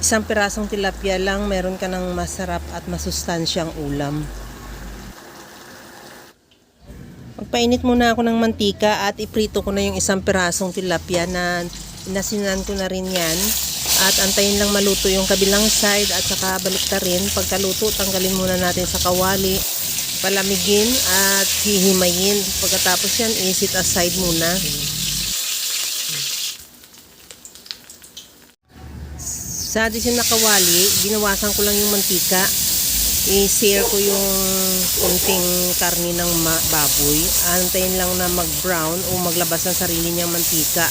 Isang pirasong tilapia lang, meron ka ng masarap at masustansyang ulam. Magpainit muna ako ng mantika at iprito ko na yung isang pirasong tilapia na inasinan ko na rin yan. At antayin lang maluto yung kabilang side at saka baliktarin. Pagkaluto, tanggalin muna natin sa kawali, palamigin at hihimayin. Pagkatapos yan, isit aside muna. Sa asin na kawali, binawasan ko lang yung mantika. I-sear ko yung kunting karni ng baboy. Antayin lang na mag-brown o maglabas ng sarili niyang mantika.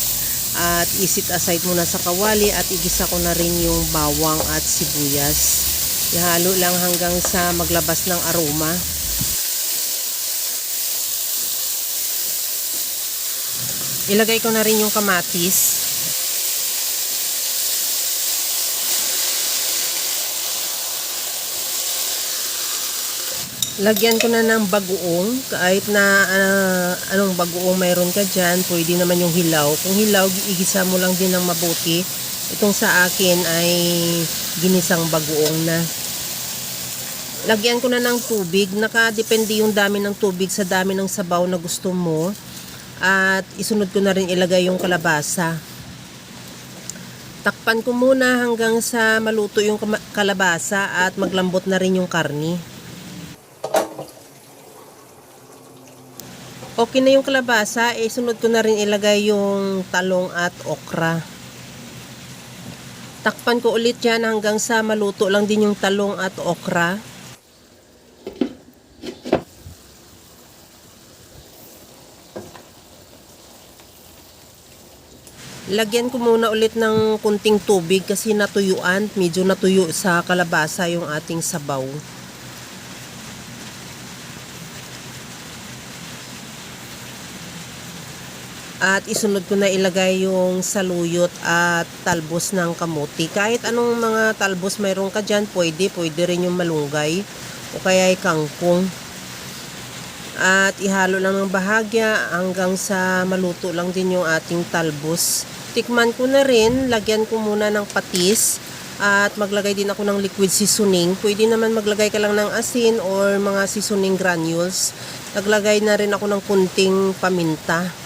At isit aside muna sa kawali at igisa ko na rin yung bawang at sibuyas. Ihalo lang hanggang sa maglabas ng aroma. Ilagay ko na rin yung kamatis. Lagyan ko na ng bagoong, kahit na anong bagoong mayroon ka dyan, pwede naman yung hilaw. Kung hilaw, igisa mo lang din ng mabuti. Itong sa akin ay ginisang bagoong na. Lagyan ko na ng tubig, nakadepende yung dami ng tubig sa dami ng sabaw na gusto mo. At isunod ko na rin ilagay yung kalabasa. Takpan ko muna hanggang sa maluto yung kalabasa at maglambot na rin yung karni. Okay na yung kalabasa, sunod ko na rin ilagay yung talong at okra. Takpan ko ulit yan hanggang sa maluto lang din yung talong at okra. Lagyan ko muna ulit ng kunting tubig kasi natuyuan, medyo natuyo sa kalabasa yung ating sabaw. At isunod ko na ilagay yung saluyot at talbos ng kamuti. Kahit anong mga talbos mayroon ka dyan, pwede rin yung malunggay o kaya ay kangkong. At ihalo lang ng bahagya hanggang sa maluto lang din yung ating talbos. Tikman ko na rin, lagyan ko muna ng patis at maglagay din ako ng liquid seasoning. Pwede naman maglagay ka lang ng asin or mga seasoning granules. Naglagay na rin ako ng kunting paminta.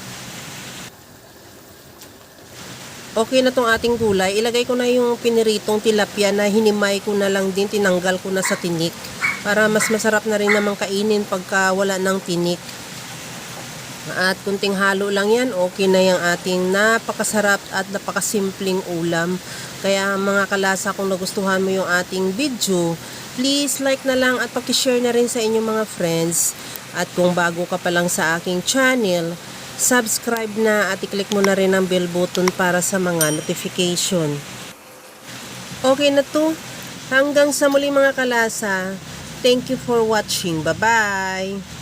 Okay na tong ating gulay. Ilagay ko na yung piniritong tilapia na hinimay ko na lang din, tinanggal ko na sa tinik. Para mas masarap na rin naman kainin pagka wala ng tinik. At kunting halo lang yan, okay na yung ating napakasarap at napakasimpleng ulam. Kaya mga kalasa, kung nagustuhan mo yung ating video, please like na lang at pakishare na rin sa inyong mga friends. At kung bago ka pa lang sa aking channel, subscribe na at i-click mo na rin ang bell button para sa mga notification. Okay na to. Hanggang sa muli mga kalasa. Thank you for watching. Bye-bye!